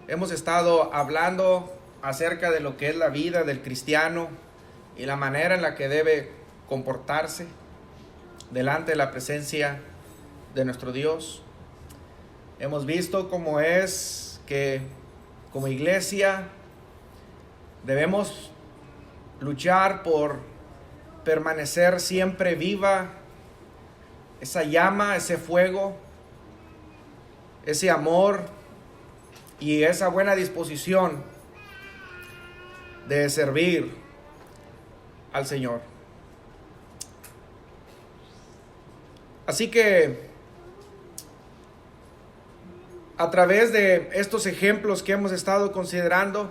Hemos estado hablando acerca de lo que es la vida del cristiano y la manera en la que debe comportarse delante de la presencia de nuestro Dios. Hemos visto cómo es que como iglesia debemos luchar por permanecer siempre viva esa llama, ese fuego, ese amor y esa buena disposición de servir al Señor. Así que a través de estos ejemplos que hemos estado considerando,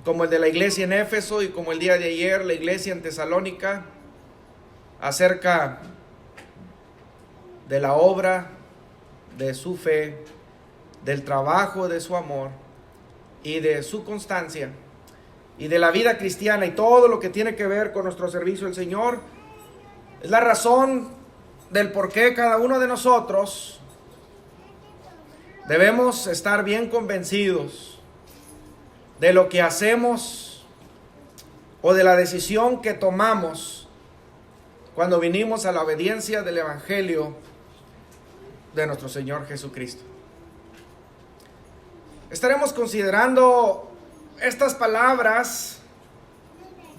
como el de la iglesia en Éfeso y como el día de ayer la iglesia en Tesalónica, acerca de la obra de su fe, del trabajo de su amor y de su constancia y de la vida cristiana y todo lo que tiene que ver con nuestro servicio al Señor, es la razón del por qué cada uno de nosotros debemos estar bien convencidos de lo que hacemos o de la decisión que tomamos cuando vinimos a la obediencia del Evangelio de nuestro Señor Jesucristo. Estaremos considerando estas palabras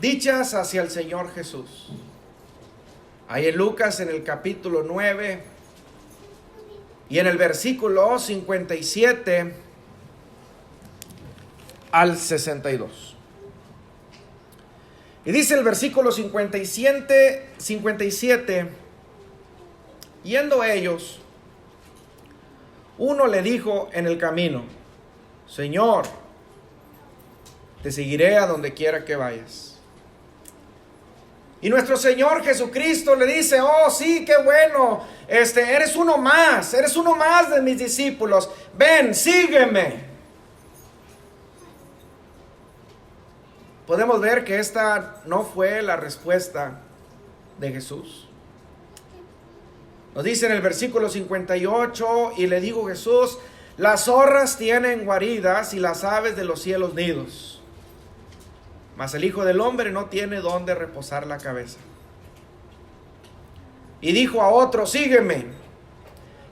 dichas hacia el Señor Jesús. Ahí en Lucas en el capítulo 9 y en el versículo 57 al 62. Y dice el versículo 57, yendo ellos, uno le dijo en el camino: Señor, te seguiré a donde quiera que vayas. Y nuestro Señor Jesucristo le dice: oh sí, qué bueno, eres uno más de mis discípulos, ven, sígueme. Podemos ver que esta no fue la respuesta de Jesús. Nos dice en el versículo 58, y le dijo Jesús: las zorras tienen guaridas y las aves de los cielos nidos, mas el Hijo del Hombre no tiene donde reposar la cabeza. Y dijo a otro: sígueme.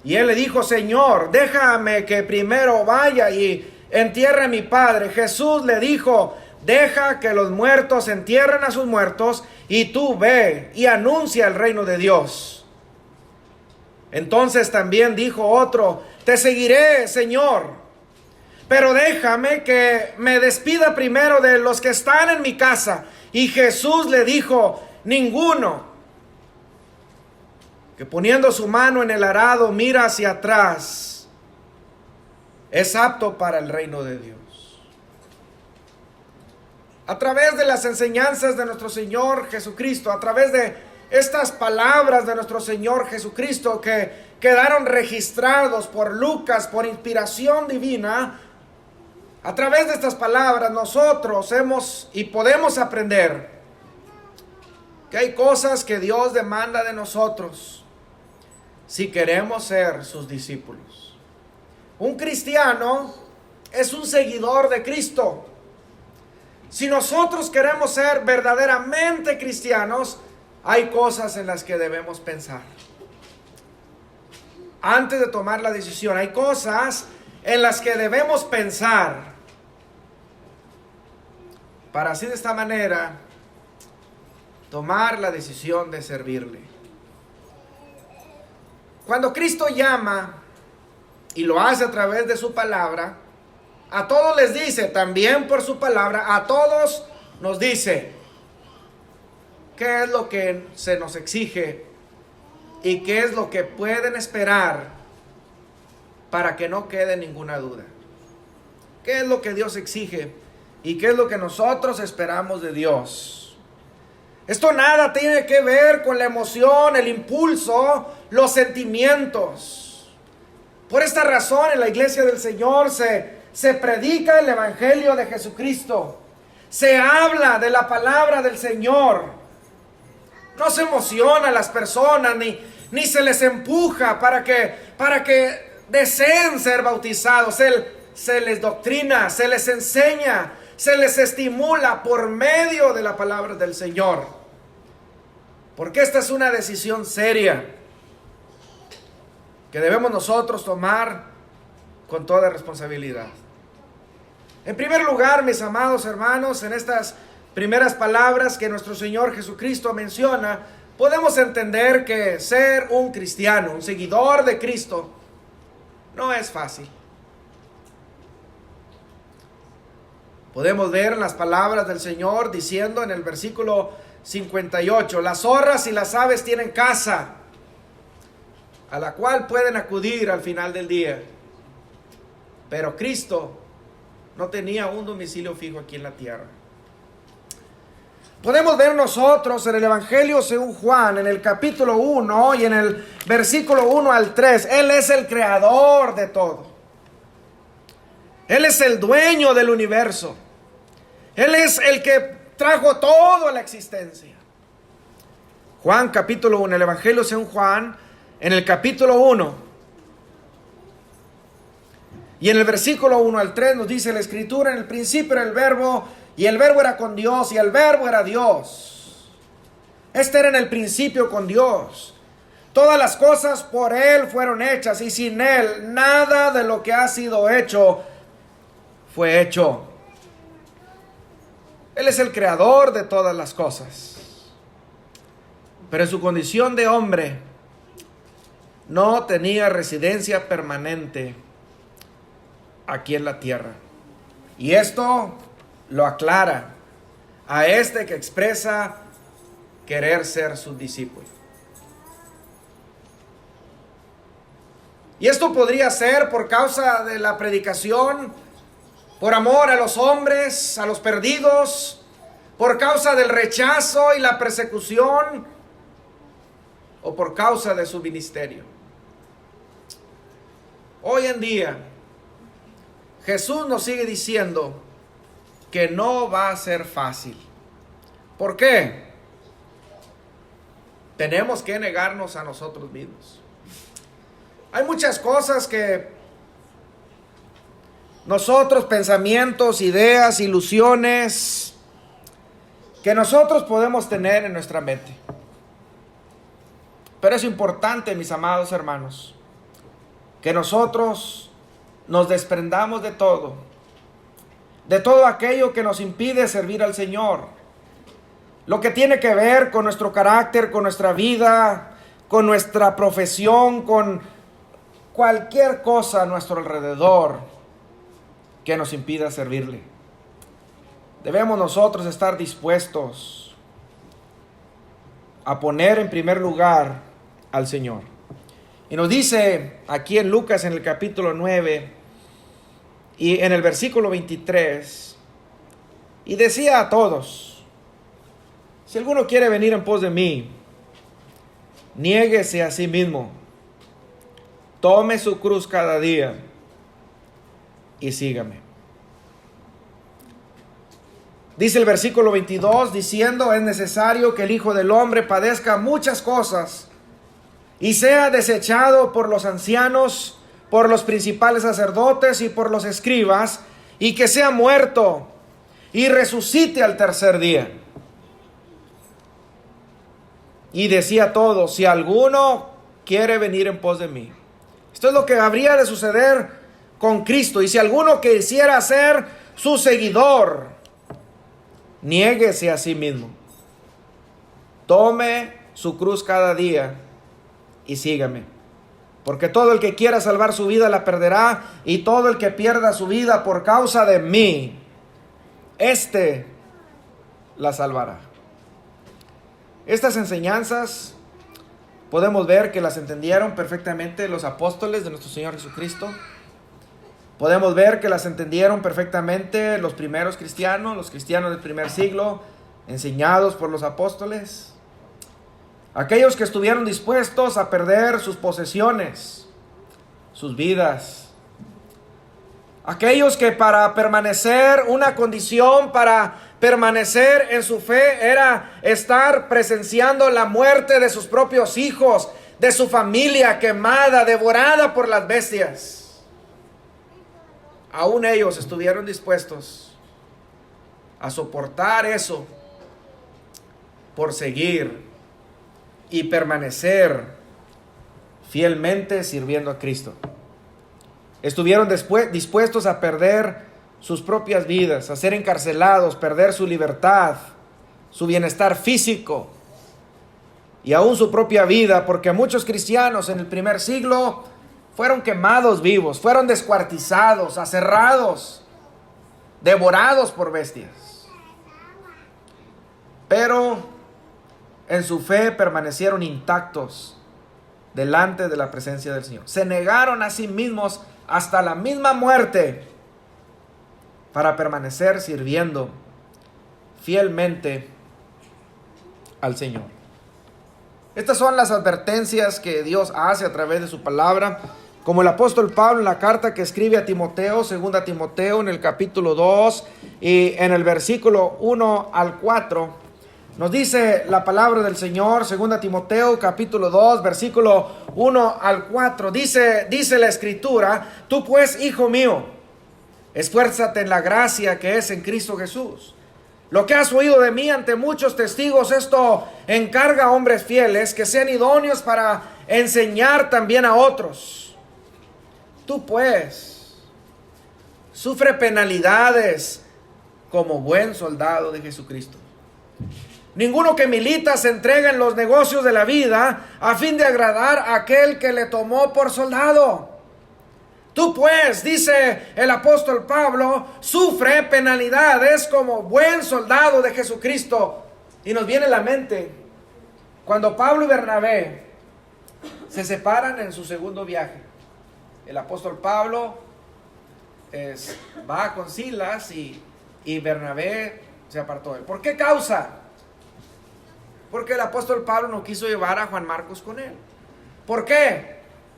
Y él le dijo: Señor, déjame que primero vaya y entierre a mi padre. Jesús le dijo: deja que los muertos entierren a sus muertos, y tú ve y anuncia el reino de Dios. Entonces también dijo otro: te seguiré, Señor, pero déjame que me despida primero de los que están en mi casa. Y Jesús le dijo: ninguno que poniendo su mano en el arado mira hacia atrás es apto para el reino de Dios. A través de las enseñanzas de nuestro Señor Jesucristo, a través de estas palabras de nuestro Señor Jesucristo que quedaron registrados por Lucas por inspiración divina, a través de estas palabras nosotros hemos y podemos aprender que hay cosas que Dios demanda de nosotros si queremos ser sus discípulos. Un cristiano es un seguidor de Cristo. Si nosotros queremos ser verdaderamente cristianos, hay cosas en las que debemos pensar antes de tomar la decisión. Hay cosas en las que debemos pensar para así de esta manera tomar la decisión de servirle. Cuando Cristo llama, y lo hace a través de su palabra, a todos les dice, también por su palabra, a todos nos dice qué es lo que se nos exige y qué es lo que pueden esperar para que no quede ninguna duda. ¿Qué es lo que Dios exige y qué es lo que nosotros esperamos de Dios? Esto nada tiene que ver con la emoción, el impulso, los sentimientos. Por esta razón en la iglesia del Señor se predica el Evangelio de Jesucristo. Se habla de la palabra del Señor. No se emociona a las personas ni se les empuja para que deseen ser bautizados. se les doctrina, se les enseña, se les estimula por medio de la palabra del Señor. Porque esta es una decisión seria que debemos nosotros tomar con toda responsabilidad. En primer lugar, mis amados hermanos, en estas primeras palabras que nuestro Señor Jesucristo menciona, podemos entender que ser un cristiano, un seguidor de Cristo, no es fácil. Podemos ver en las palabras del Señor diciendo en el versículo 58, las zorras y las aves tienen casa, a la cual pueden acudir al final del día. Pero Cristo no tenía un domicilio fijo aquí en la tierra. Podemos ver nosotros en el Evangelio según Juan, en el capítulo 1 y en el versículo 1 al 3, Él es el creador de todo. Él es el dueño del universo. Él es el que trajo todo a la existencia. Juan capítulo 1, el Evangelio según Juan, en el capítulo 1 y en el versículo 1 al 3 nos dice la Escritura: en el principio era el Verbo, y el Verbo era con Dios, y el Verbo era Dios. Este era en el principio con Dios. Todas las cosas por Él fueron hechas, y sin Él nada de lo que ha sido hecho fue hecho. Él es el creador de todas las cosas. Pero en su condición de hombre no tenía residencia permanente aquí en la tierra. Y esto lo aclara a este que expresa querer ser su discípulo. Y esto podría ser por causa de la predicación, por amor a los hombres, a los perdidos, por causa del rechazo y la persecución, o por causa de su ministerio. Hoy en día, Jesús nos sigue diciendo que no va a ser fácil. ¿Por qué? Tenemos que negarnos a nosotros mismos. Hay muchas cosas que nosotros, pensamientos, ideas, ilusiones, que nosotros podemos tener en nuestra mente. Pero es importante, mis amados hermanos, que nosotros nos desprendamos de todo aquello que nos impide servir al Señor. Lo que tiene que ver con nuestro carácter, con nuestra vida, con nuestra profesión, con cualquier cosa a nuestro alrededor que nos impida servirle. Debemos nosotros estar dispuestos a poner en primer lugar al Señor. Y nos dice aquí en Lucas, en el capítulo 9 y en el versículo 23, y decía a todos: si alguno quiere venir en pos de mí, niéguese a sí mismo, tome su cruz cada día y sígame. Dice el versículo 22, diciendo: es necesario que el Hijo del Hombre padezca muchas cosas y sea desechado por los ancianos, por los principales sacerdotes y por los escribas, y que sea muerto y resucite al tercer día. Y decía a todos: si alguno quiere venir en pos de mí. Esto es lo que habría de suceder con Cristo. Y si alguno quisiera ser su seguidor, niéguese a sí mismo, tome su cruz cada día y sígame. Porque todo el que quiera salvar su vida la perderá, y todo el que pierda su vida por causa de mí, éste la salvará. Estas enseñanzas podemos ver que las entendieron perfectamente los apóstoles de nuestro Señor Jesucristo. Podemos ver que las entendieron perfectamente los primeros cristianos, los cristianos del primer siglo, enseñados por los apóstoles. Aquellos que estuvieron dispuestos a perder sus posesiones, sus vidas. Aquellos que para permanecer, una condición para permanecer en su fe era estar presenciando la muerte de sus propios hijos, de su familia quemada, devorada por las bestias. aún ellos estuvieron dispuestos a soportar eso por seguir y permanecer fielmente sirviendo a Cristo. Estuvieron dispuestos a perder sus propias vidas, a ser encarcelados, perder su libertad, su bienestar físico y aún su propia vida, porque muchos cristianos en el primer siglo fueron quemados vivos, fueron descuartizados, aserrados, devorados por bestias. Pero en su fe permanecieron intactos delante de la presencia del Señor. Se negaron a sí mismos hasta la misma muerte para permanecer sirviendo fielmente al Señor. Estas son las advertencias que Dios hace a través de su palabra. Como el apóstol Pablo en la carta que escribe a Timoteo, 2 Timoteo en el capítulo 2 y en el versículo 1 al 4, nos dice la palabra del Señor, 2 Timoteo capítulo 2, versículo 1 al 4. Dice la Escritura: tú pues, hijo mío, esfuérzate en la gracia que es en Cristo Jesús. Lo que has oído de mí ante muchos testigos, esto encarga a hombres fieles que sean idóneos para enseñar también a otros. Tú pues, sufre penalidades como buen soldado de Jesucristo. Ninguno que milita se entrega en los negocios de la vida a fin de agradar a aquel que le tomó por soldado. Tú pues, dice el apóstol Pablo, sufre penalidades como buen soldado de Jesucristo. Y nos viene a la mente cuando Pablo y Bernabé se separan en su segundo viaje. El apóstol Pablo va con Silas y Bernabé se apartó de él. ¿Por qué causa? Porque el apóstol Pablo no quiso llevar a Juan Marcos con él. ¿Por qué?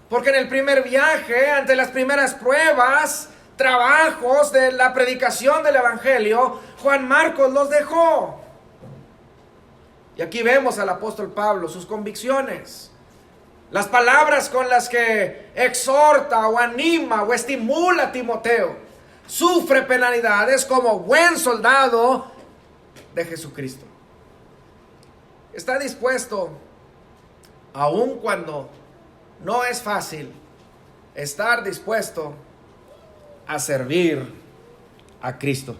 Porque en el primer viaje, ante las primeras pruebas, trabajos de la predicación del evangelio, Juan Marcos los dejó. Y aquí vemos al apóstol Pablo, sus convicciones, las palabras con las que exhorta o anima o estimula a Timoteo. Sufre penalidades como buen soldado de Jesucristo. Está dispuesto, aun cuando no es fácil, estar dispuesto a servir a Cristo,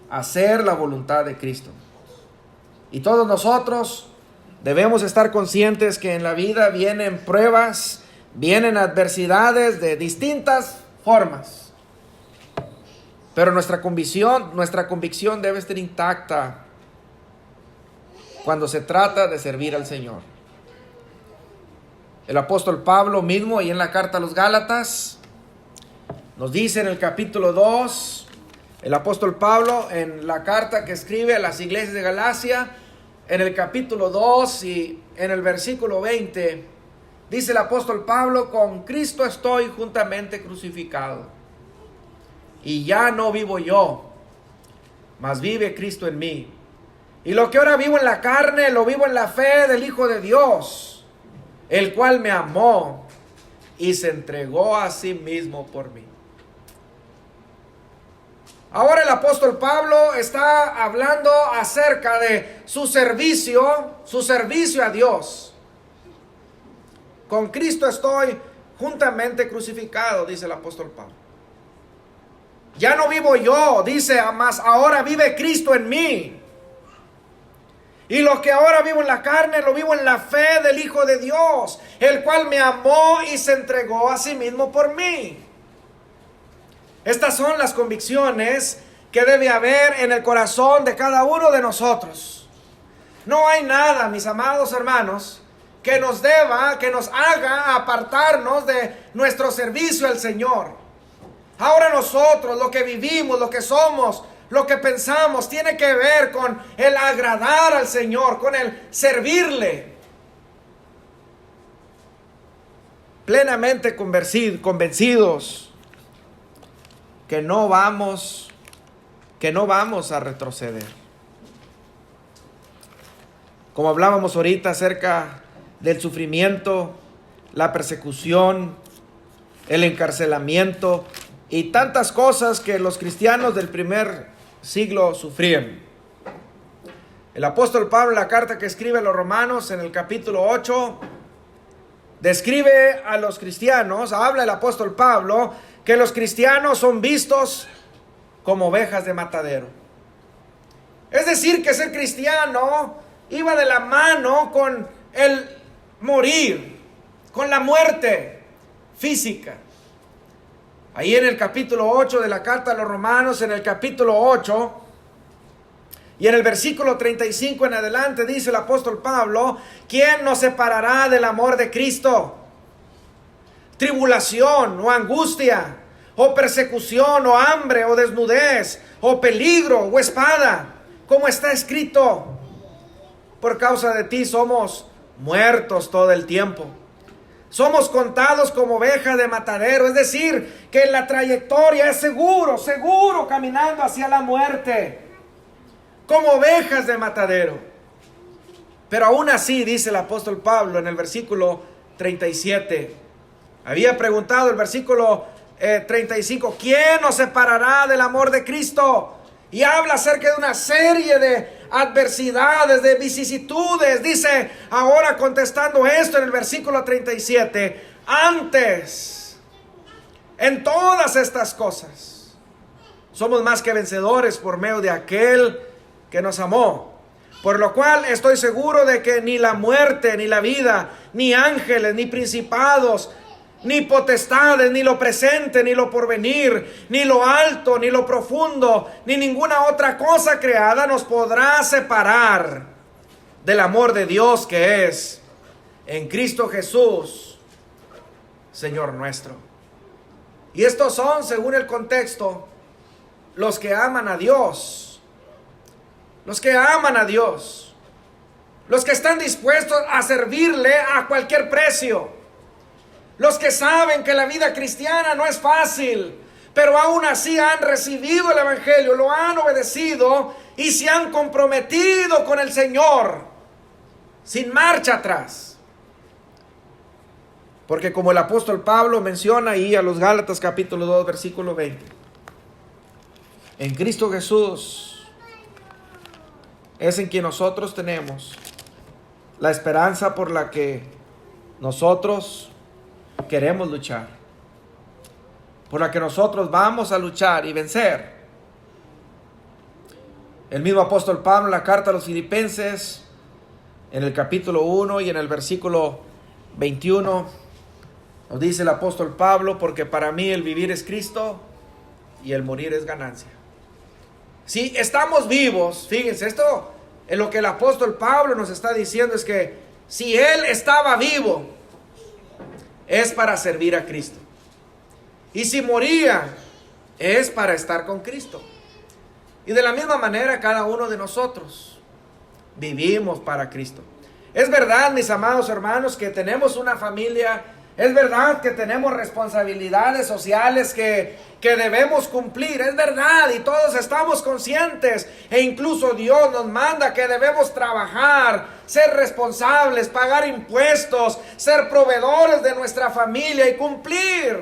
a hacer la voluntad de Cristo. Y todos nosotros debemos estar conscientes que en la vida vienen pruebas, vienen adversidades de distintas formas. Pero nuestra convicción debe estar intacta cuando se trata de servir al Señor. El apóstol Pablo mismo, y en la carta a los Gálatas, nos dice en el capítulo 2, el apóstol Pablo, en la carta que escribe a las iglesias de Galacia, en el capítulo 2 y en el versículo 20, dice el apóstol Pablo: con Cristo estoy juntamente crucificado, y ya no vivo yo, mas vive Cristo en mí. Y lo que ahora vivo en la carne, lo vivo en la fe del Hijo de Dios, el cual me amó y se entregó a sí mismo por mí. Ahora el apóstol Pablo está hablando acerca de su servicio a Dios. Con Cristo estoy juntamente crucificado, dice el apóstol Pablo. Ya no vivo yo, dice, mas ahora vive Cristo en mí. Y lo que ahora vivo en la carne, lo vivo en la fe del Hijo de Dios, el cual me amó y se entregó a sí mismo por mí. Estas son las convicciones que debe haber en el corazón de cada uno de nosotros. No hay nada, mis amados hermanos, que nos haga apartarnos de nuestro servicio al Señor. Ahora nosotros, lo que vivimos, lo que somos, lo que pensamos, tiene que ver con el agradar al Señor, con el servirle. Plenamente convencidos que no vamos a retroceder. Como hablábamos ahorita acerca del sufrimiento, la persecución, el encarcelamiento, y tantas cosas que los cristianos del primer siglo sufrían. El apóstol Pablo, en la carta que escribe a los romanos en el capítulo 8, describe a los cristianos, habla el apóstol Pablo, que los cristianos son vistos como ovejas de matadero. Es decir, que ser cristiano iba de la mano con el morir, con la muerte física. Ahí en el capítulo 8 de la carta a los romanos, en el capítulo 8 y en el versículo 35 en adelante, dice el apóstol Pablo: ¿quién nos separará del amor de Cristo? ¿Tribulación o angustia, o persecución, o hambre, o desnudez, o peligro, o espada? Como está escrito: por causa de ti somos muertos todo el tiempo. Somos contados como ovejas de matadero. Es decir, que la trayectoria es seguro caminando hacia la muerte, como ovejas de matadero. Pero aún así, dice el apóstol Pablo en el versículo 37, había preguntado el versículo 35, ¿quién nos separará del amor de Cristo? Y habla acerca de una serie de adversidades, de vicisitudes. Dice ahora, contestando esto en el versículo 37, antes, en todas estas cosas, somos más que vencedores por medio de aquel que nos amó. Por lo cual estoy seguro de que ni la muerte, ni la vida, ni ángeles, ni principados, ni potestades, ni lo presente, ni lo porvenir, ni lo alto, ni lo profundo, ni ninguna otra cosa creada nos podrá separar del amor de Dios que es en Cristo Jesús, Señor nuestro. Y estos son, según el contexto, los que aman a Dios. Los que aman a Dios. Los que están dispuestos a servirle a cualquier precio. Los que saben que la vida cristiana no es fácil, pero aún así han recibido el evangelio, lo han obedecido y se han comprometido con el Señor sin marcha atrás. Porque como el apóstol Pablo menciona ahí a los Gálatas capítulo 2 versículo 20, en Cristo Jesús es en quien nosotros tenemos la esperanza por la que nosotros queremos luchar, por la que nosotros vamos a luchar y vencer. El mismo apóstol Pablo en la carta a los Filipenses, en el capítulo 1 y en el versículo 21, nos dice el apóstol Pablo: porque para mí el vivir es Cristo y el morir es ganancia. Si estamos vivos, fíjense, esto es lo que el apóstol Pablo nos está diciendo, es que si él estaba vivo, es para servir a Cristo. Y si moría, es para estar con Cristo. Y de la misma manera, cada uno de nosotros vivimos para Cristo. Es verdad, mis amados hermanos, que tenemos una familia. Es verdad que tenemos responsabilidades sociales que debemos cumplir. Es verdad, y todos estamos conscientes. E incluso Dios nos manda que debemos trabajar, ser responsables, pagar impuestos, ser proveedores de nuestra familia y cumplir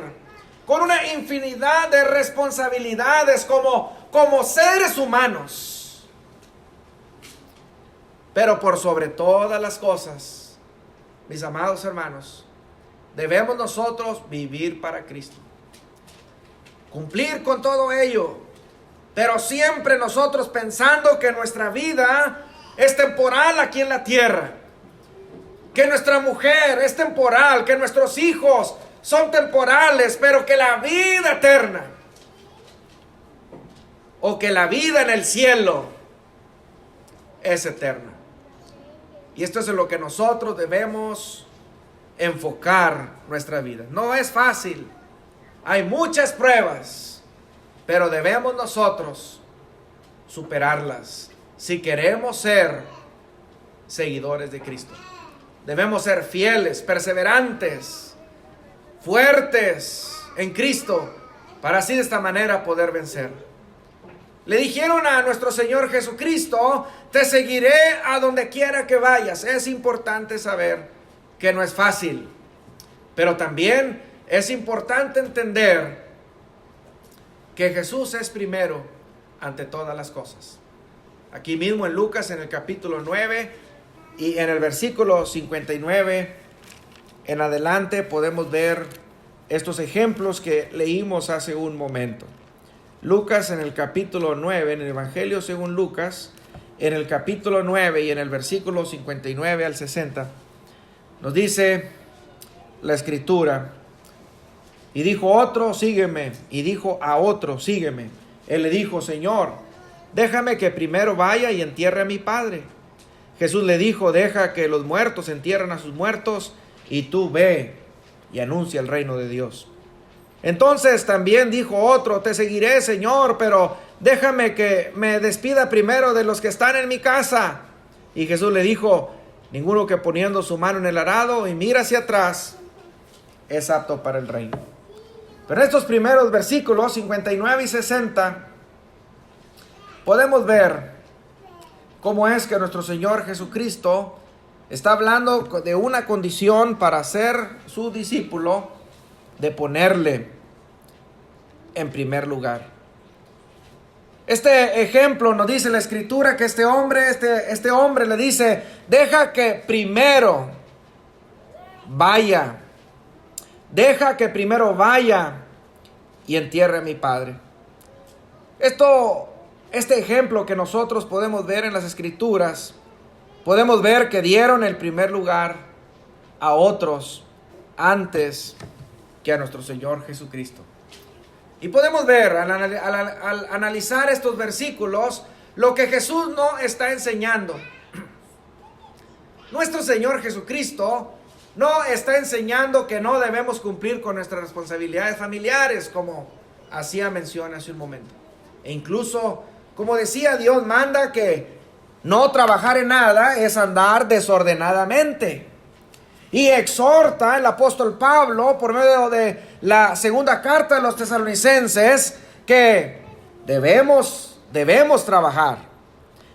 con una infinidad de responsabilidades como seres humanos. Pero por sobre todas las cosas, mis amados hermanos, debemos nosotros vivir para Cristo. Cumplir con todo ello. Pero siempre nosotros pensando que nuestra vida es temporal aquí en la tierra. Que nuestra mujer es temporal. Que nuestros hijos son temporales. Pero que la vida eterna, o que la vida en el cielo, es eterna. Y esto es en lo que nosotros debemos enfocar nuestra vida. No es fácil, hay muchas pruebas, pero debemos nosotros superarlas si queremos ser seguidores de Cristo. Debemos ser fieles, perseverantes, fuertes en Cristo, para así de esta manera poder vencer. Le dijeron a nuestro Señor Jesucristo: te seguiré a donde quiera que vayas. Es importante saber que no es fácil, pero también es importante entender que Jesús es primero ante todas las cosas. Aquí mismo en Lucas, en el capítulo 9 y en el versículo 59 en adelante, podemos ver estos ejemplos que leímos hace un momento. Lucas en el capítulo 9, en el Evangelio según Lucas, en el capítulo 9 y en el versículo 59 al 60, nos dice la Escritura: y dijo otro, sígueme, y dijo a otro, sígueme. Él le dijo: Señor, déjame que primero vaya y entierre a mi padre. Jesús le dijo: deja que los muertos entierren a sus muertos, y tú ve y anuncia el reino de Dios. Entonces también dijo otro: te seguiré, Señor, pero déjame que me despida primero de los que están en mi casa. Y Jesús le dijo: ninguno que poniendo su mano en el arado y mira hacia atrás es apto para el reino. Pero en estos primeros versículos 59 y 60 podemos ver cómo es que nuestro Señor Jesucristo está hablando de una condición para ser su discípulo, de ponerle en primer lugar. Este ejemplo nos dice la Escritura que este hombre le dice: deja que primero vaya. Deja que primero vaya y entierre a mi padre. Este ejemplo que nosotros podemos ver en las Escrituras, podemos ver que dieron el primer lugar a otros antes que a nuestro Señor Jesucristo. Y podemos ver al analizar estos versículos lo que Jesús no está enseñando. Nuestro Señor Jesucristo no está enseñando que no debemos cumplir con nuestras responsabilidades familiares, como hacía mención hace un momento. E incluso, como decía, Dios manda que no trabajar en nada es andar desordenadamente. Y exhorta el apóstol Pablo, por medio de la segunda carta de los Tesalonicenses, que debemos trabajar,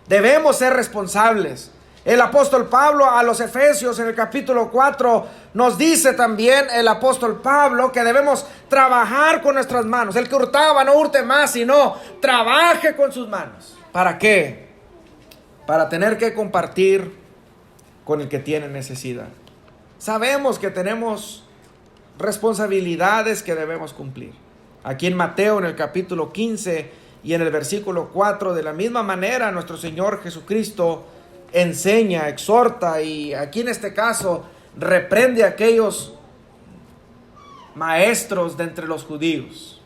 debemos ser responsables. El apóstol Pablo a los Efesios en el capítulo 4 nos dice también el apóstol Pablo que debemos trabajar con nuestras manos. El que hurtaba no hurte más, sino trabaje con sus manos. ¿Para qué? Para tener que compartir con el que tiene necesidad. Sabemos que tenemos responsabilidades que debemos cumplir. Aquí en Mateo, en el capítulo 15 y en el versículo 4, de la misma manera nuestro Señor Jesucristo enseña, exhorta y aquí en este caso reprende a aquellos maestros de entre los judíos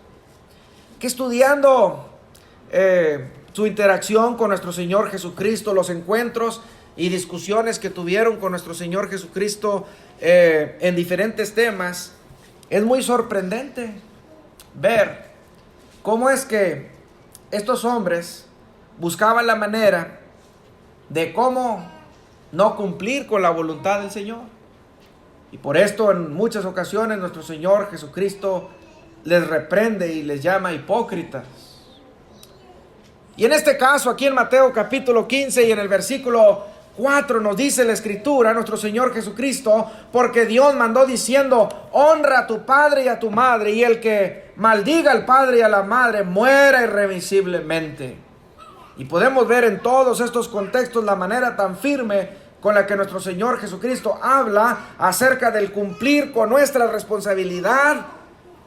que estudiando su interacción con nuestro Señor Jesucristo, los encuentros y discusiones que tuvieron con nuestro Señor Jesucristo en diferentes temas, es muy sorprendente ver cómo es que estos hombres buscaban la manera de cómo no cumplir con la voluntad del Señor. Y por esto en muchas ocasiones nuestro Señor Jesucristo les reprende y les llama hipócritas. Y en este caso, aquí en Mateo capítulo 15 y en el versículo 4 nos dice la Escritura, nuestro Señor Jesucristo, porque Dios mandó diciendo: honra a tu padre y a tu madre, y el que maldiga al padre y a la madre muera irremisiblemente. Y podemos ver en todos estos contextos la manera tan firme con la que nuestro Señor Jesucristo habla acerca del cumplir con nuestra responsabilidad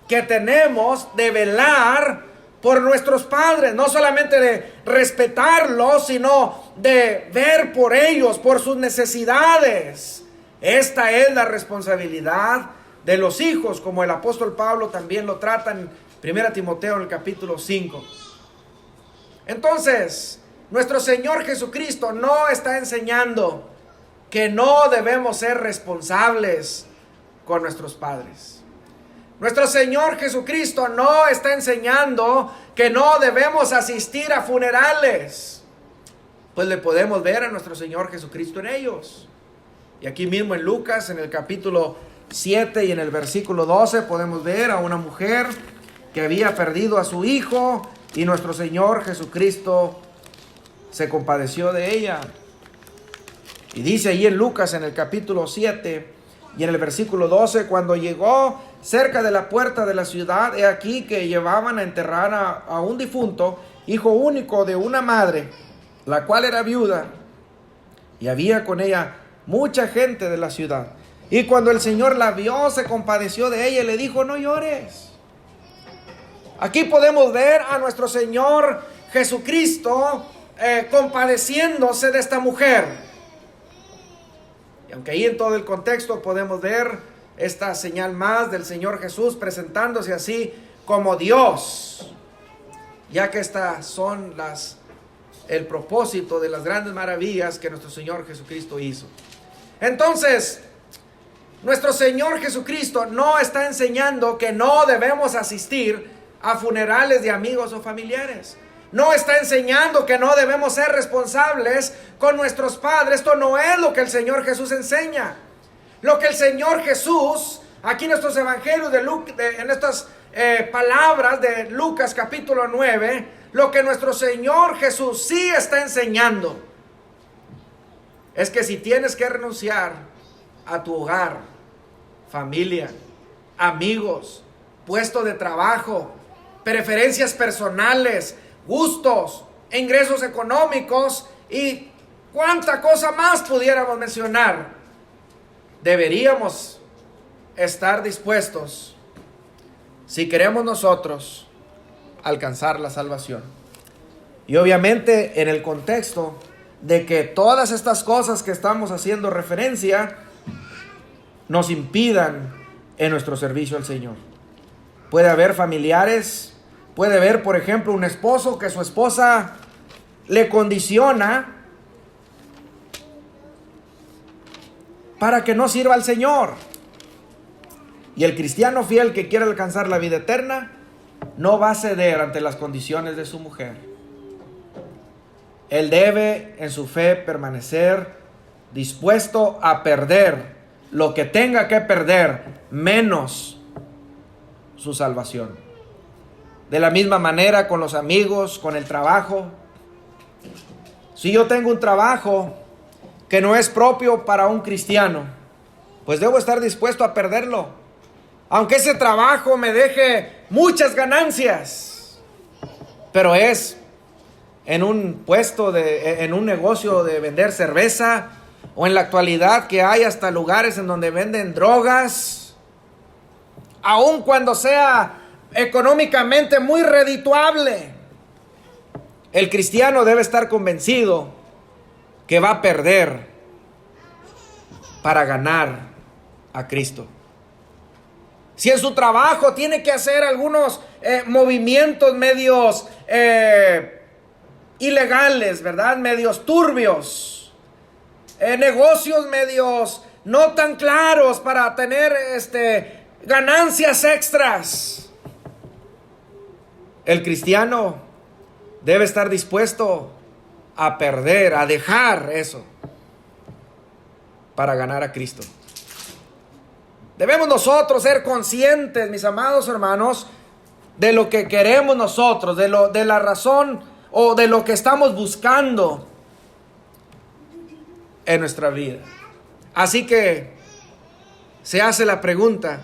que tenemos de velar por nuestros padres, no solamente de respetarlos, sino de ver por ellos, por sus necesidades. Esta es la responsabilidad de los hijos, como el apóstol Pablo también lo trata en 1 Timoteo en el capítulo 5. Entonces, nuestro Señor Jesucristo no está enseñando que no debemos ser responsables con nuestros padres. Nuestro Señor Jesucristo no está enseñando que no debemos asistir a funerales, pues le podemos ver a nuestro Señor Jesucristo en ellos. Y aquí mismo en Lucas, en el capítulo 7 y en el versículo 12, podemos ver a una mujer que había perdido a su hijo, y nuestro Señor Jesucristo se compadeció de ella. Y dice ahí en Lucas, en el capítulo 7 y en el versículo 12, cuando llegó cerca de la puerta de la ciudad, he aquí que llevaban a enterrar a un difunto, hijo único de una madre, la cual era viuda, y había con ella mucha gente de la ciudad. Y cuando el Señor la vio, se compadeció de ella y le dijo: no llores. Aquí podemos ver a nuestro Señor Jesucristo compadeciéndose de esta mujer. Y aunque ahí en todo el contexto podemos ver esta señal más del Señor Jesús presentándose así como Dios, ya que estas son el propósito de las grandes maravillas que nuestro Señor Jesucristo hizo. Entonces, nuestro Señor Jesucristo no está enseñando que no debemos asistir a funerales de amigos o familiares. No está enseñando que no debemos ser responsables con nuestros padres. Esto no es lo que el Señor Jesús enseña. Lo que el Señor Jesús, aquí en estos evangelios en estas palabras de Lucas capítulo 9, lo que nuestro Señor Jesús sí está enseñando es que si tienes que renunciar a tu hogar, familia, amigos, puesto de trabajo, preferencias personales, gustos, ingresos económicos y cuánta cosa más pudiéramos mencionar, deberíamos estar dispuestos, si queremos nosotros alcanzar la salvación. Y obviamente en el contexto de que todas estas cosas que estamos haciendo referencia nos impidan en nuestro servicio al Señor. Puede haber familiares, puede haber, por ejemplo, un esposo que su esposa le condiciona para que no sirva al Señor. Y el cristiano fiel que quiere alcanzar la vida eterna no va a ceder ante las condiciones de su mujer. Él debe en su fe permanecer dispuesto a perder lo que tenga que perder, menos su salvación. De la misma manera con los amigos, con el trabajo. Si yo tengo un trabajo que no es propio para un cristiano, pues debo estar dispuesto a perderlo, aunque ese trabajo me deje muchas ganancias, pero es en un puesto en un negocio de vender cerveza, o en la actualidad que hay hasta lugares en donde venden drogas, aun cuando sea económicamente muy redituable, el cristiano debe estar convencido que va a perder para ganar a Cristo. Si en su trabajo tiene que hacer algunos movimientos medios ilegales, ¿verdad? Medios turbios, negocios medios no tan claros para tener ganancias extras, el cristiano debe estar dispuesto a perder, a dejar eso para ganar a Cristo. Debemos nosotros ser conscientes, mis amados hermanos, de lo que queremos nosotros, de la razón o de lo que estamos buscando en nuestra vida. Así que se hace la pregunta: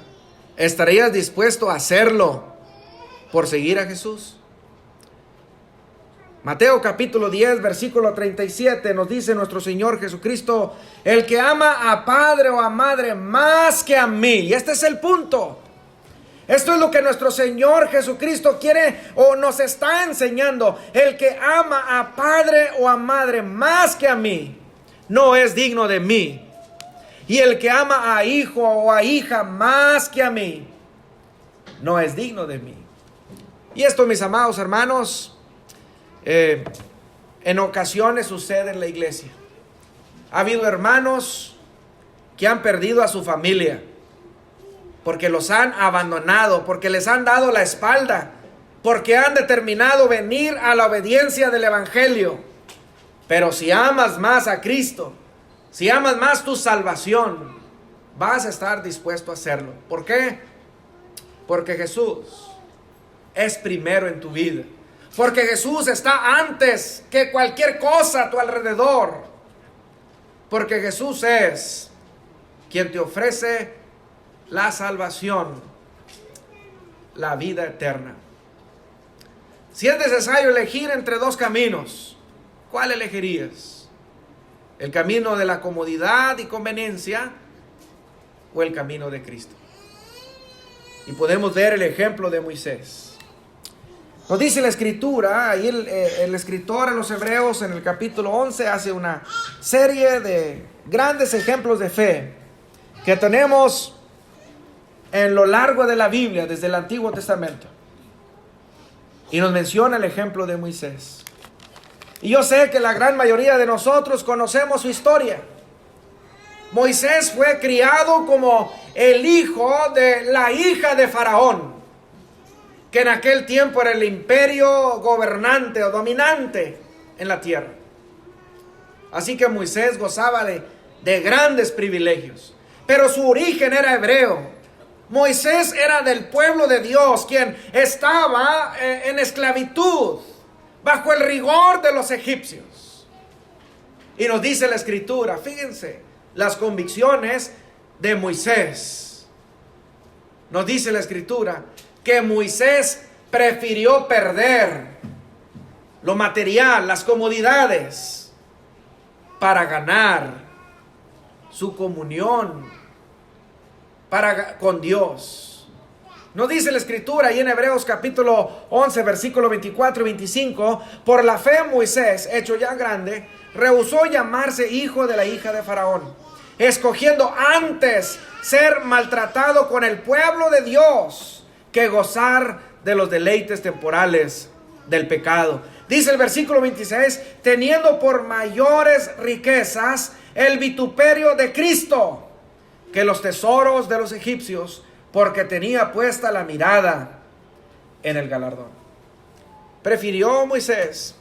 ¿estarías dispuesto a hacerlo por seguir a Jesús? Mateo capítulo 10, versículo 37 nos dice nuestro Señor Jesucristo: el que ama a padre o a madre más que a mí. Y este es el punto. Esto es lo que nuestro Señor Jesucristo quiere o nos está enseñando. El que ama a padre o a madre más que a mí no es digno de mí. Y el que ama a hijo o a hija más que a mí no es digno de mí. Y esto, mis amados hermanos, en ocasiones sucede en la iglesia. Ha habido hermanos que han perdido a su familia porque los han abandonado, porque les han dado la espalda, porque han determinado venir a la obediencia del evangelio. Pero si amas más a Cristo, si amas más tu salvación, vas a estar dispuesto a hacerlo. ¿Por qué? Porque Jesús es primero en tu vida. Porque Jesús está antes que cualquier cosa a tu alrededor. Porque Jesús es quien te ofrece la salvación la vida eterna. Si es necesario elegir entre dos caminos, ¿cuál elegirías? ¿El camino de la comodidad y conveniencia o el camino de Cristo? Y podemos ver el ejemplo de Moisés. Nos dice la escritura, ahí el escritor a los Hebreos en el capítulo 11 hace una serie de grandes ejemplos de fe que tenemos en lo largo de la Biblia, desde el Antiguo Testamento. Y nos menciona el ejemplo de Moisés. Y yo sé que la gran mayoría de nosotros conocemos su historia. Moisés fue criado como el hijo de la hija de Faraón, que en aquel tiempo era el imperio gobernante o dominante en la tierra. Así que Moisés gozaba de grandes privilegios, pero su origen era hebreo. Moisés era del pueblo de Dios, quien estaba en esclavitud, bajo el rigor de los egipcios. Y nos dice la escritura, fíjense, las convicciones de Moisés. Nos dice la escritura que Moisés prefirió perder lo material, las comodidades, para ganar su comunión con Dios. Nos dice la escritura ahí en Hebreos capítulo 11, versículo 24 y 25, por la fe Moisés, hecho ya grande, rehusó llamarse hijo de la hija de Faraón, escogiendo antes ser maltratado con el pueblo de Dios que gozar de los deleites temporales del pecado. Dice el versículo 26, teniendo por mayores riquezas el vituperio de Cristo que los tesoros de los egipcios, porque tenía puesta la mirada en el galardón. Prefirió Moisés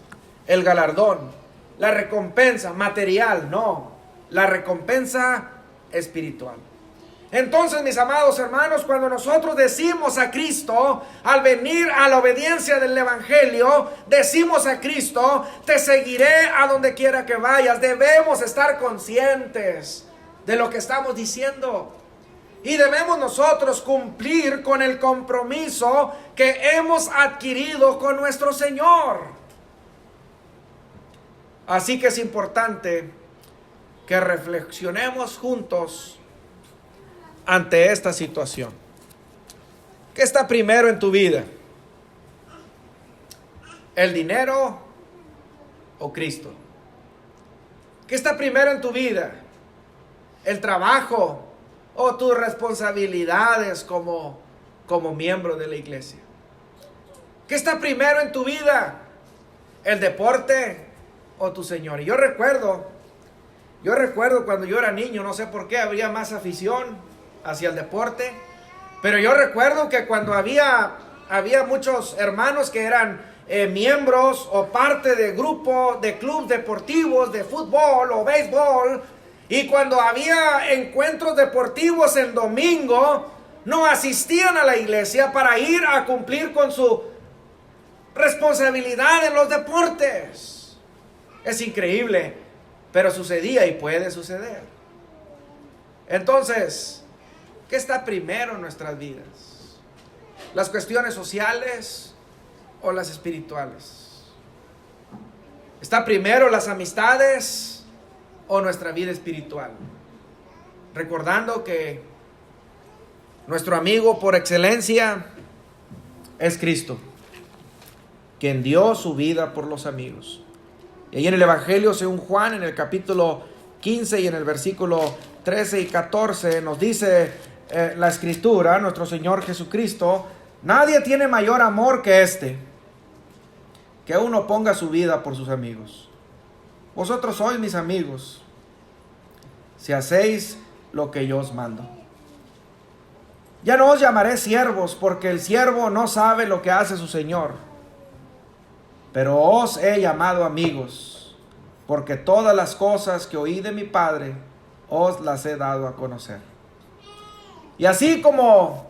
el galardón, la recompensa material, no, la recompensa espiritual. Entonces, mis amados hermanos, cuando nosotros decimos a Cristo, al venir a la obediencia del Evangelio, decimos a Cristo, te seguiré a donde quiera que vayas. Debemos estar conscientes de lo que estamos diciendo. Y debemos nosotros cumplir con el compromiso que hemos adquirido con nuestro Señor. Así que es importante que reflexionemos juntos ante esta situación. ¿Qué está primero en tu vida? ¿El dinero o Cristo? ¿Qué está primero en tu vida? ¿El trabajo o tus responsabilidades como miembro de la iglesia? ¿Qué está primero en tu vida? ¿El deporte o tu Señor? Y yo recuerdo cuando yo era niño, no sé por qué había más afición hacia el deporte, pero yo recuerdo que cuando había muchos hermanos que eran miembros o parte de grupo de clubes deportivos de fútbol o béisbol, y cuando había encuentros deportivos el domingo, no asistían a la iglesia para ir a cumplir con su responsabilidad en los deportes. Es increíble, pero sucedía y puede suceder. Entonces, ¿qué está primero en nuestras vidas? ¿Las cuestiones sociales o las espirituales? ¿Está primero las amistades o nuestra vida espiritual? Recordando que nuestro amigo por excelencia es Cristo, quien dio su vida por los amigos. Y ahí en el Evangelio según Juan, en el capítulo 15 y en el versículo 13 y 14, nos dice la escritura, nuestro Señor Jesucristo, nadie tiene mayor amor que este, que uno ponga su vida por sus amigos. Vosotros sois mis amigos, si hacéis lo que yo os mando. Ya no os llamaré siervos, porque el siervo no sabe lo que hace su Señor, pero os he llamado amigos, porque todas las cosas que oí de mi Padre os las he dado a conocer. Y así como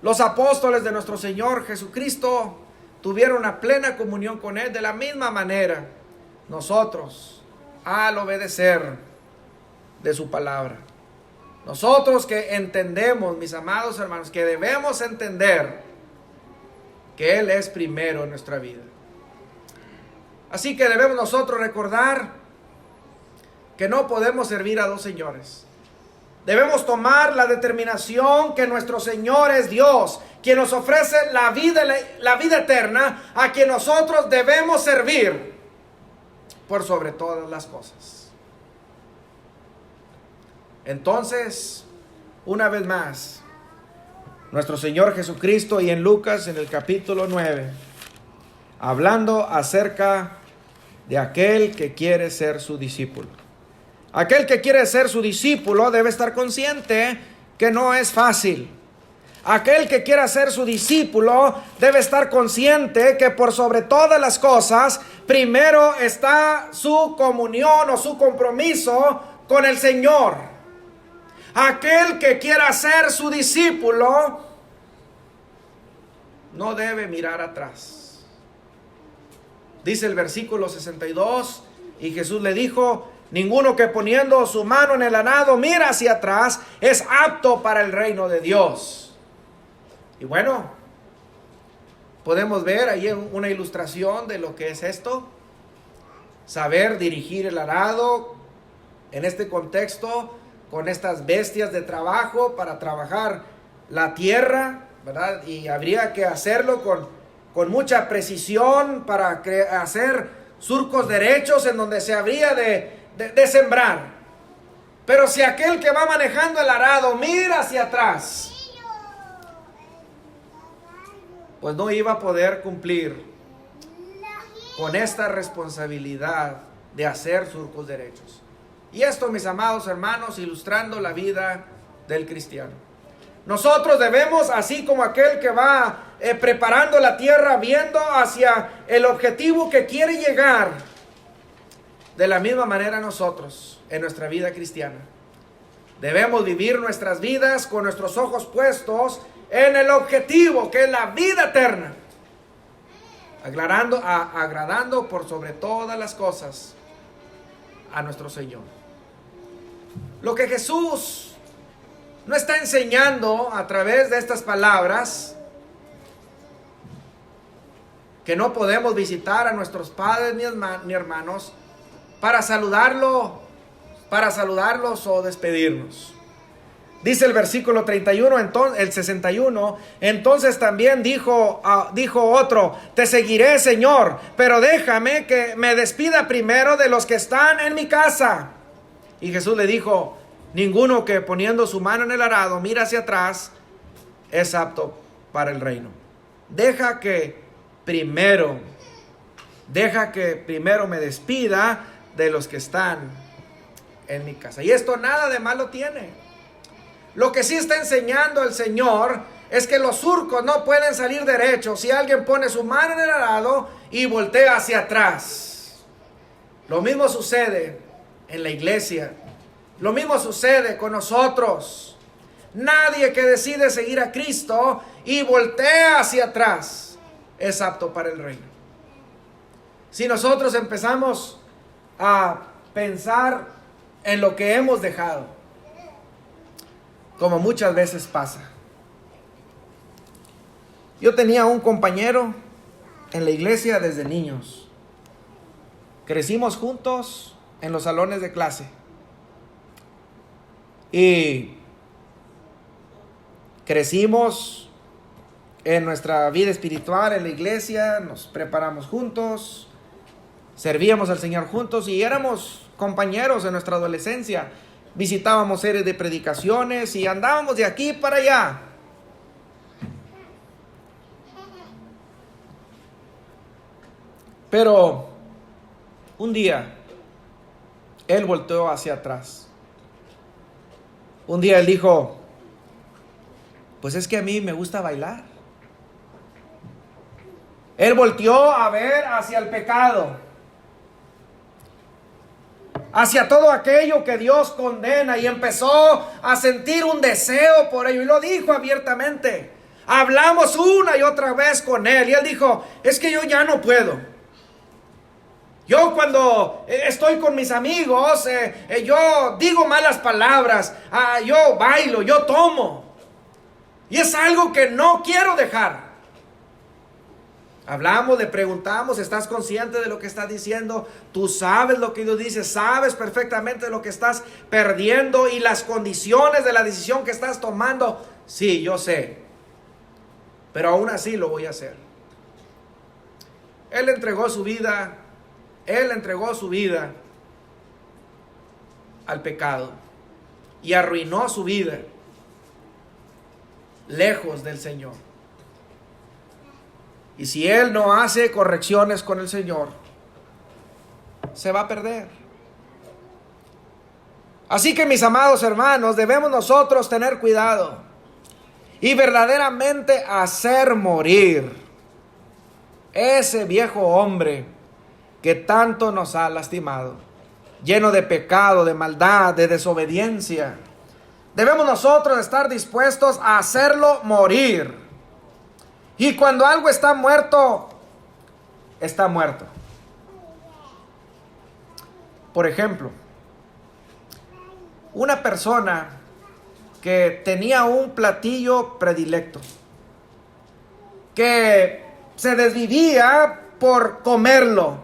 los apóstoles de nuestro Señor Jesucristo tuvieron una plena comunión con Él, de la misma manera nosotros, al obedecer de su palabra, nosotros que entendemos, mis amados hermanos, que debemos entender que Él es primero en nuestra vida. Así que debemos nosotros recordar que no podemos servir a dos señores. Debemos tomar la determinación que nuestro Señor es Dios, quien nos ofrece la vida eterna, a quien nosotros debemos servir por sobre todas las cosas. Entonces, una vez más, nuestro Señor Jesucristo, y en Lucas, en el capítulo 9, hablando acerca de aquel que quiere ser su discípulo. Aquel que quiere ser su discípulo debe estar consciente que no es fácil. Aquel que quiera ser su discípulo debe estar consciente que por sobre todas las cosas, primero está su comunión o su compromiso con el Señor. Aquel que quiera ser su discípulo no debe mirar atrás. Dice el versículo 62, y Jesús le dijo: ninguno que poniendo su mano en el arado mira hacia atrás es apto para el reino de Dios. Y bueno, podemos ver ahí una ilustración de lo que es esto. Saber dirigir el arado en este contexto, con estas bestias de trabajo para trabajar la tierra, ¿verdad? Y habría que hacerlo con mucha precisión para hacer surcos derechos en donde se habría de sembrar. Pero si aquel que va manejando el arado mira hacia atrás, pues no iba a poder cumplir con esta responsabilidad de hacer surcos derechos. Y esto, mis amados hermanos, ilustrando la vida del cristiano. Nosotros debemos, así como aquel que va preparando la tierra, viendo hacia el objetivo que quiere llegar, de la misma manera nosotros, en nuestra vida cristiana, debemos vivir nuestras vidas con nuestros ojos puestos en el objetivo, que es la vida eterna, agradando por sobre todas las cosas a nuestro Señor. Lo que Jesús no está enseñando a través de estas palabras, que no podemos visitar a nuestros padres ni hermanos para saludarlos o despedirnos. Dice el versículo 31, el 61, entonces también dijo otro: te seguiré, Señor, pero déjame que me despida primero de los que están en mi casa. Y Jesús le dijo: ninguno que poniendo su mano en el arado mira hacia atrás es apto para el reino. Deja que primero me despida de los que están en mi casa. Y esto nada de malo tiene. Lo que sí está enseñando el Señor es que los surcos no pueden salir derechos si alguien pone su mano en el arado y voltea hacia atrás. Lo mismo sucede en la iglesia. Lo mismo sucede con nosotros. Nadie que decide seguir a Cristo y voltea hacia atrás es apto para el reino. Si nosotros empezamos a pensar en lo que hemos dejado, como muchas veces pasa. Yo tenía un compañero en la iglesia desde niños. Crecimos juntos en los salones de clase. Y crecimos en nuestra vida espiritual en la iglesia, nos preparamos juntos, servíamos al Señor juntos y éramos compañeros en nuestra adolescencia. Visitábamos series de predicaciones y andábamos de aquí para allá. Pero un día él volteó hacia atrás. Un día él dijo: pues es que a mí me gusta bailar. Él volteó a ver hacia el pecado, hacia todo aquello que Dios condena, y empezó a sentir un deseo por ello, y lo dijo abiertamente. Hablamos una y otra vez con él, y él dijo: es que yo ya no puedo. Yo cuando estoy con mis amigos, yo digo malas palabras, yo bailo, yo tomo, y es algo que no quiero dejar. Hablamos, le preguntamos, ¿estás consciente de lo que estás diciendo? Tú sabes lo que Dios dice, sabes perfectamente lo que estás perdiendo y las condiciones de la decisión que estás tomando. Sí, yo sé, pero aún así lo voy a hacer. Él entregó su vida al pecado y arruinó su vida lejos del Señor. Y si él no hace correcciones con el Señor, se va a perder. Así que, mis amados hermanos, debemos nosotros tener cuidado y verdaderamente hacer morir ese viejo hombre que tanto nos ha lastimado, lleno de pecado, de maldad, de desobediencia. Debemos nosotros estar dispuestos a hacerlo morir. Y cuando algo está muerto, está muerto. Por ejemplo, una persona que tenía un platillo predilecto, que se desvivía por comerlo,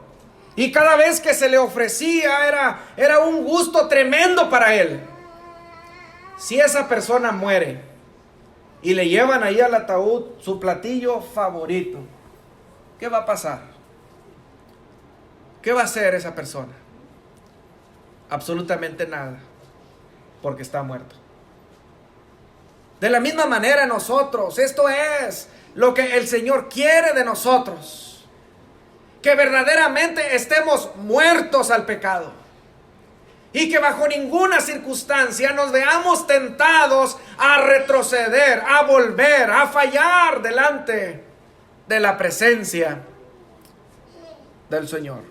y cada vez que se le ofrecía era un gusto tremendo para él. Si esa persona muere y le llevan ahí al ataúd su platillo favorito, ¿qué va a pasar? ¿Qué va a hacer esa persona? Absolutamente nada, porque está muerto. De la misma manera nosotros, esto es lo que el Señor quiere de nosotros, que verdaderamente estemos muertos al pecado. Y que bajo ninguna circunstancia nos veamos tentados a retroceder, a volver, a fallar delante de la presencia del Señor.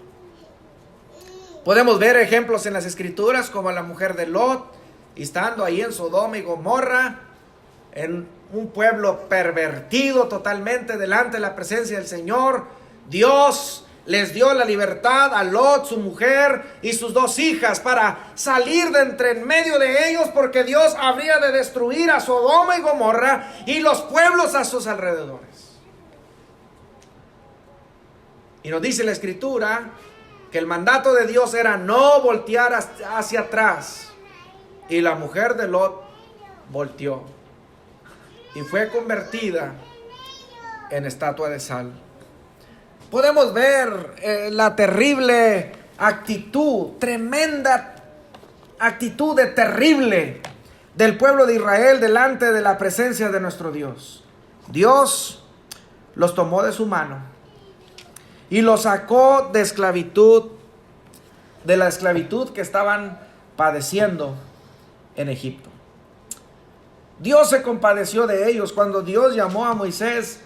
Podemos ver ejemplos en las Escrituras como la mujer de Lot, estando ahí en Sodoma y Gomorra, en un pueblo pervertido totalmente delante de la presencia del Señor. Dios les dio la libertad a Lot, su mujer y sus 2 hijas para salir de entre en medio de ellos, porque Dios habría de destruir a Sodoma y Gomorra y los pueblos a sus alrededores. Y nos dice la Escritura que el mandato de Dios era no voltear hacia atrás. Y la mujer de Lot volteó y fue convertida en estatua de sal. Podemos ver la terrible actitud, tremenda actitud terrible del pueblo de Israel delante de la presencia de nuestro Dios. Dios los tomó de su mano y los sacó de esclavitud, de la esclavitud que estaban padeciendo en Egipto. Dios se compadeció de ellos cuando Dios llamó a Moisés.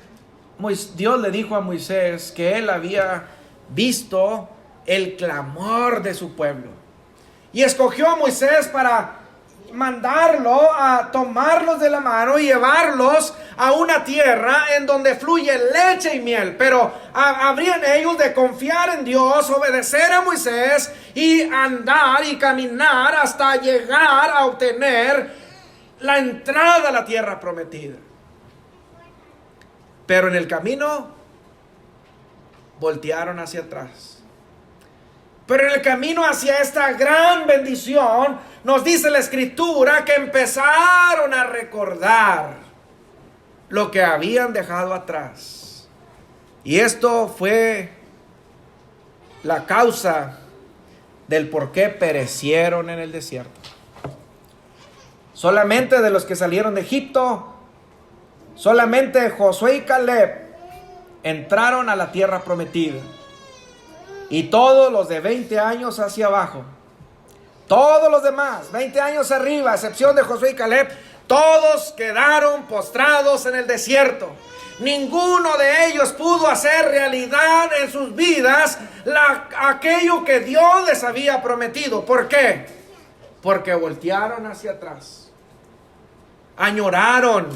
Dios le dijo a Moisés que él había visto el clamor de su pueblo y escogió a Moisés para mandarlo a tomarlos de la mano y llevarlos a una tierra en donde fluye leche y miel. Pero habrían ellos de confiar en Dios, obedecer a Moisés y andar y caminar hasta llegar a obtener la entrada a la tierra prometida. Pero en el camino voltearon hacia atrás. Pero en el camino hacia esta gran bendición, nos dice la Escritura que empezaron a recordar lo que habían dejado atrás. Y esto fue la causa del por qué perecieron en el desierto. Solamente de los que salieron de Egipto, solamente Josué y Caleb entraron a la tierra prometida. Y todos los de 20 años hacia abajo, todos los demás, 20 años arriba, a excepción de Josué y Caleb, todos quedaron postrados en el desierto. Ninguno de ellos pudo hacer realidad en sus vidas aquello que Dios les había prometido. ¿Por qué? Porque voltearon hacia atrás. Añoraron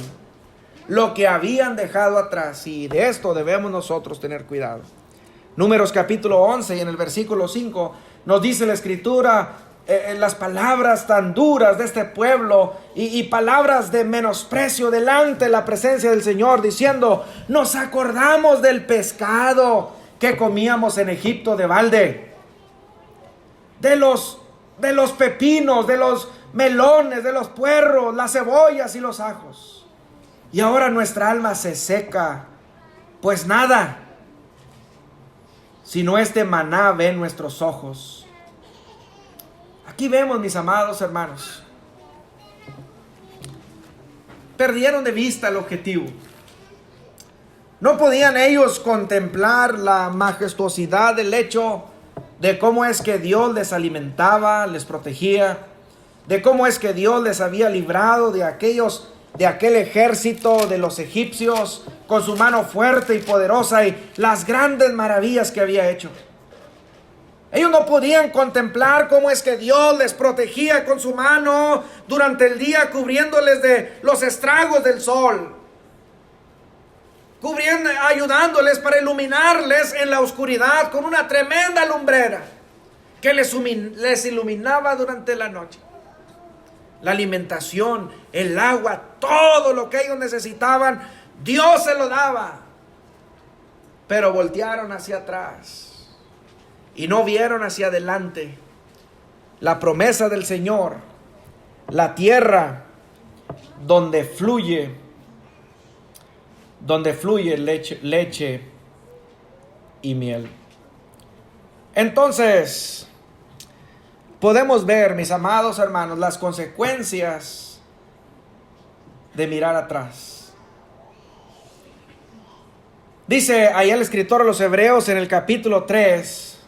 lo que habían dejado atrás. Y de esto debemos nosotros tener cuidado. Números capítulo 11 y en el versículo 5 nos dice la Escritura las palabras tan duras de este pueblo y palabras de menosprecio delante de la presencia del Señor, diciendo: nos acordamos del pescado que comíamos en Egipto de balde, de los pepinos, de los melones, de los puerros, las cebollas y los ajos. Y ahora nuestra alma se seca, pues nada, sino este maná ven nuestros ojos. Aquí vemos, mis amados hermanos, perdieron de vista el objetivo. No podían ellos contemplar la majestuosidad del hecho de cómo es que Dios les alimentaba, les protegía, de cómo es que Dios les había librado de aquel ejército de los egipcios con su mano fuerte y poderosa, y las grandes maravillas que había hecho. Ellos no podían contemplar cómo es que Dios les protegía con su mano durante el día, cubriéndoles de los estragos del sol, ayudándoles para iluminarles en la oscuridad con una tremenda lumbrera que les iluminaba durante la noche. La alimentación, el agua, todo lo que ellos necesitaban, Dios se lo daba. Pero voltearon hacia atrás y no vieron hacia adelante la promesa del Señor, la tierra donde fluye leche y miel. Entonces, podemos ver, mis amados hermanos, las consecuencias de mirar atrás. Dice ahí el escritor a los Hebreos en el capítulo 3,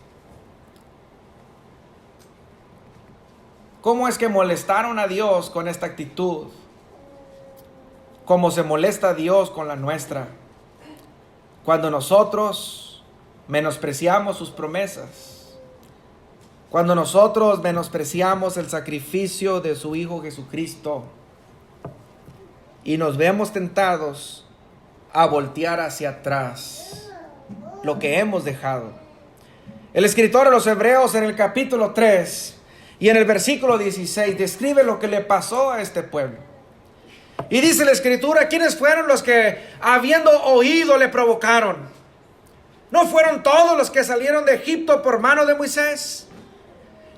cómo es que molestaron a Dios con esta actitud, cómo se molesta a Dios con la nuestra, cuando nosotros menospreciamos sus promesas, cuando nosotros menospreciamos el sacrificio de su Hijo Jesucristo y nos vemos tentados a voltear hacia atrás lo que hemos dejado. El escritor a los Hebreos en el capítulo 3 y en el versículo 16 describe lo que le pasó a este pueblo. Y dice la escritura: ¿quiénes fueron los que habiendo oído le provocaron? ¿No fueron todos los que salieron de Egipto por mano de Moisés?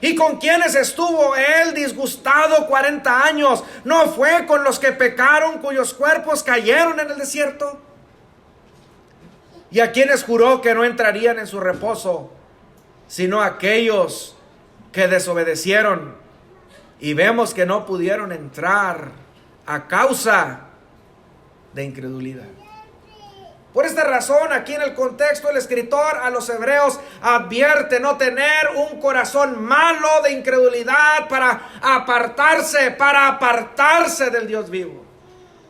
¿Y con quienes estuvo él disgustado 40 años? ¿No fue con los que pecaron, cuyos cuerpos cayeron en el desierto? ¿Y a quienes juró que no entrarían en su reposo, sino aquellos que desobedecieron? Y vemos que no pudieron entrar a causa de incredulidad. Por esta razón, aquí en el contexto, el escritor a los hebreos advierte no tener un corazón malo de incredulidad para apartarse del Dios vivo,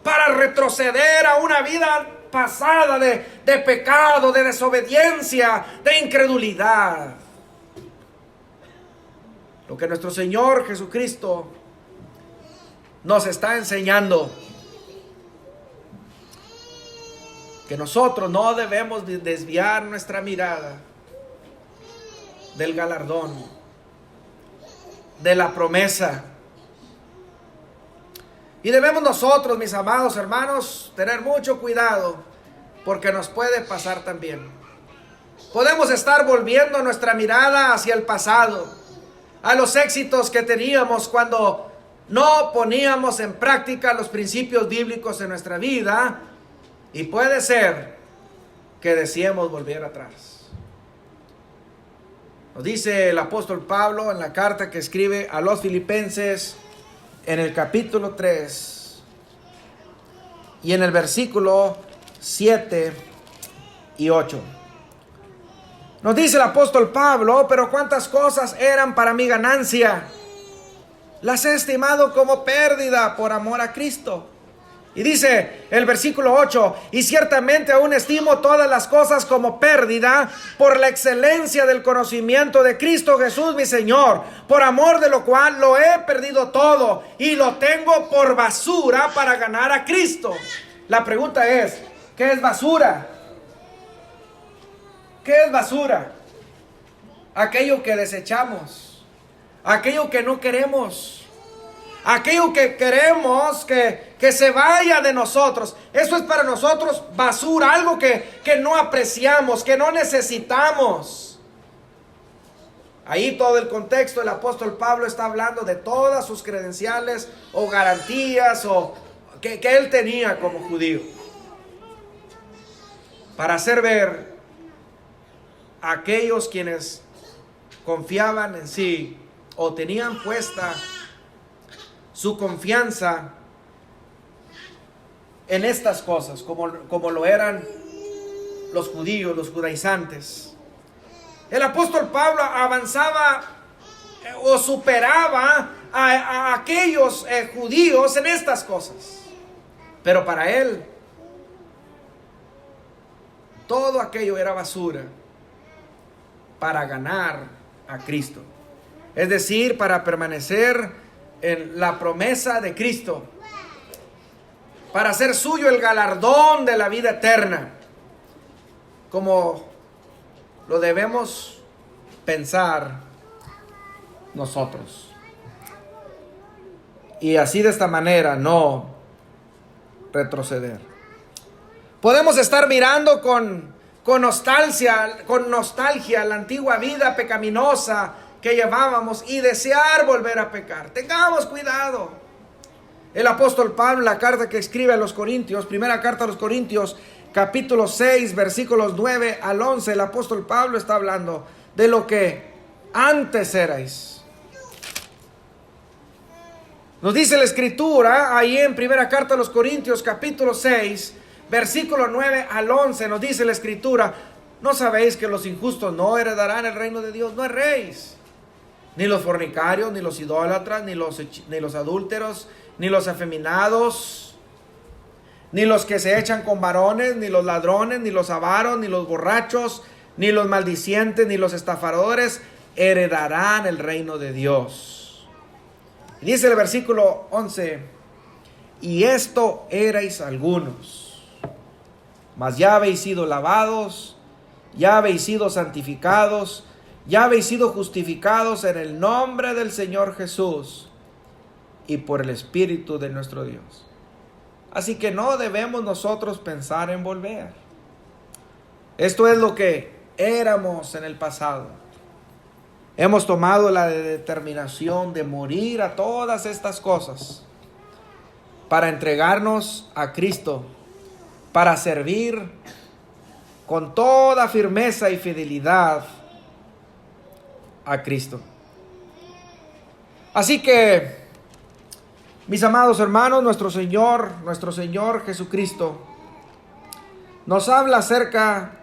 para retroceder a una vida pasada de pecado, de desobediencia, de incredulidad. Lo que nuestro Señor Jesucristo nos está enseñando, que nosotros no debemos desviar nuestra mirada del galardón, de la promesa. Y debemos nosotros, mis amados hermanos, tener mucho cuidado, porque nos puede pasar también. Podemos estar volviendo nuestra mirada hacia el pasado, a los éxitos que teníamos cuando no poníamos en práctica los principios bíblicos en nuestra vida. Y puede ser que deseemos volver atrás. Nos dice el apóstol Pablo en la carta que escribe a los Filipenses en el capítulo 3 y en el versículo 7 y 8. Nos dice el apóstol Pablo: pero cuántas cosas eran para mi ganancia, las he estimado como pérdida por amor a Cristo. Y dice el versículo 8: y ciertamente aún estimo todas las cosas como pérdida por la excelencia del conocimiento de Cristo Jesús mi Señor, por amor de lo cual lo he perdido todo y lo tengo por basura para ganar a Cristo. La pregunta es: ¿qué es basura? ¿Qué es basura? Aquello que desechamos, aquello que no queremos, aquello que queremos que se vaya de nosotros. Eso es para nosotros basura, algo que no apreciamos, que no necesitamos. Ahí todo el contexto, el apóstol Pablo está hablando de todas sus credenciales o garantías que él tenía como judío, para hacer ver a aquellos quienes confiaban en sí o tenían puesta su confianza en estas cosas, como lo eran los judíos, los judaizantes. El apóstol Pablo avanzaba o superaba a aquellos judíos en estas cosas. Pero para él, todo aquello era basura para ganar a Cristo. Es decir, para permanecer en la promesa de Cristo, para hacer suyo el galardón de la vida eterna, como lo debemos pensar nosotros. Y así de esta manera no retroceder. Podemos estar mirando con nostalgia la antigua vida pecaminosa que llevábamos y desear volver a pecar. Tengamos cuidado. El apóstol Pablo, en la carta que escribe a los Corintios, primera carta a los Corintios, capítulo 6, versículos 9 al 11, el apóstol Pablo está hablando de lo que antes erais. Nos dice la escritura, ahí en primera carta a los Corintios, capítulo 6, versículo 9 al 11, nos dice la escritura: ¿no sabéis que los injustos no heredarán el reino de Dios? No erréis. Ni los fornicarios, ni los idólatras, ni los adúlteros, ni los afeminados, ni los que se echan con varones, ni los ladrones, ni los avaros, ni los borrachos, ni los maldicientes, ni los estafadores heredarán el reino de Dios. Y dice el versículo 11: y esto erais algunos, mas ya habéis sido lavados, ya habéis sido santificados, ya habéis sido justificados en el nombre del Señor Jesús y por el Espíritu de nuestro Dios. Así que no debemos nosotros pensar en volver. Esto es lo que éramos en el pasado. Hemos tomado la determinación de morir a todas estas cosas para entregarnos a Cristo, para servir con toda firmeza y fidelidad a Cristo. Así que, mis amados hermanos, nuestro Señor Jesucristo nos habla acerca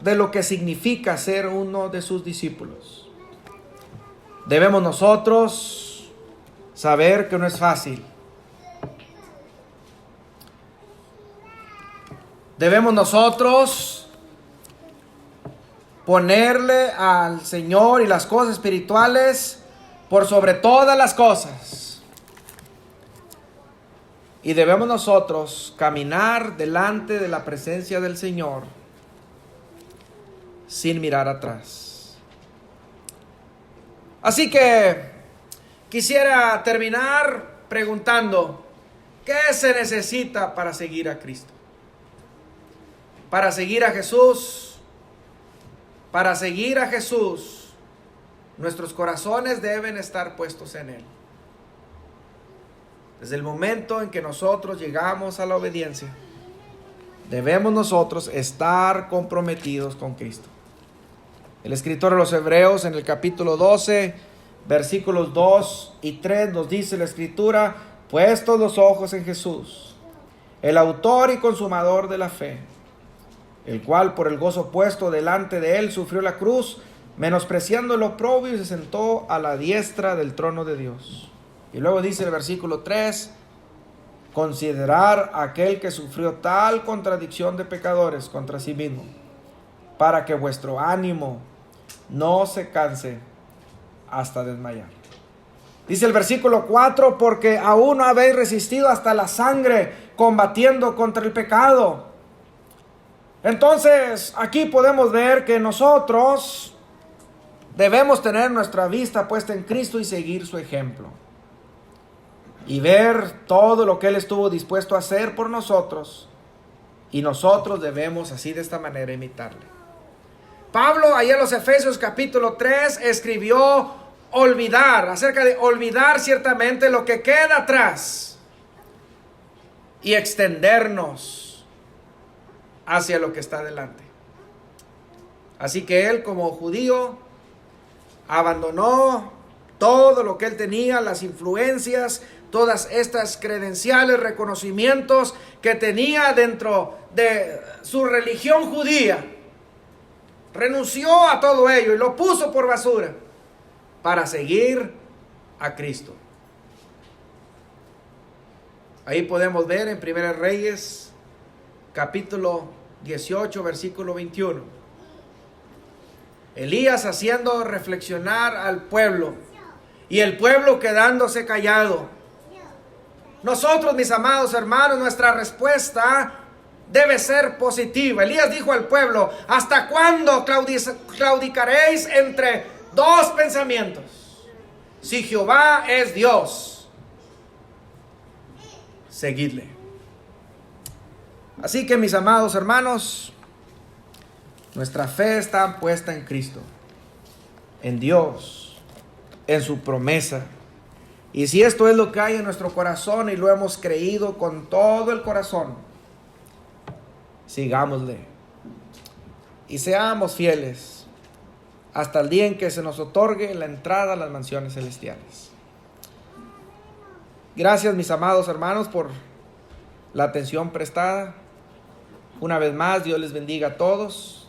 de lo que significa ser uno de sus discípulos. Debemos nosotros saber que no es fácil. Debemos nosotros ponerle al Señor y las cosas espirituales por sobre todas las cosas. Y debemos nosotros caminar delante de la presencia del Señor sin mirar atrás. Así que quisiera terminar preguntando: ¿qué se necesita para seguir a Cristo? Para seguir a Jesús. Para seguir a Jesús, nuestros corazones deben estar puestos en Él. Desde el momento en que nosotros llegamos a la obediencia, debemos nosotros estar comprometidos con Cristo. El escritor de los Hebreos, en el capítulo 12, versículos 2 y 3, nos dice la escritura: puestos los ojos en Jesús, el autor y consumador de la fe, el cual por el gozo puesto delante de él sufrió la cruz, menospreciando el oprobio, y se sentó a la diestra del trono de Dios. Y luego dice el versículo 3: considerar a aquel que sufrió tal contradicción de pecadores contra sí mismo, para que vuestro ánimo no se canse hasta desmayar. Dice el versículo 4: porque aún no habéis resistido hasta la sangre, combatiendo contra el pecado. Entonces, aquí podemos ver que nosotros debemos tener nuestra vista puesta en Cristo y seguir su ejemplo. Y ver todo lo que Él estuvo dispuesto a hacer por nosotros. Y nosotros debemos así de esta manera imitarle. Pablo, ahí en los Efesios capítulo 3, escribió acerca de olvidar ciertamente lo que queda atrás. Y extendernos hacia lo que está delante. Así que él, como judío, abandonó todo lo que él tenía, las influencias, todas estas credenciales, reconocimientos que tenía dentro de su religión judía. Renunció a todo ello y lo puso por basura para seguir a Cristo. Ahí podemos ver en 1 Reyes, capítulo 18, versículo 21. Elías haciendo reflexionar al pueblo y el pueblo quedándose callado. Nosotros, mis amados hermanos, nuestra respuesta debe ser positiva. Elías dijo al pueblo: ¿hasta cuándo claudicaréis entre dos pensamientos? Si Jehová es Dios, seguidle. Así que, mis amados hermanos, nuestra fe está puesta en Cristo, en Dios, en su promesa. Y si esto es lo que hay en nuestro corazón y lo hemos creído con todo el corazón, sigámosle y seamos fieles hasta el día en que se nos otorgue la entrada a las mansiones celestiales. Gracias, mis amados hermanos, por la atención prestada. Una vez más, Dios les bendiga a todos.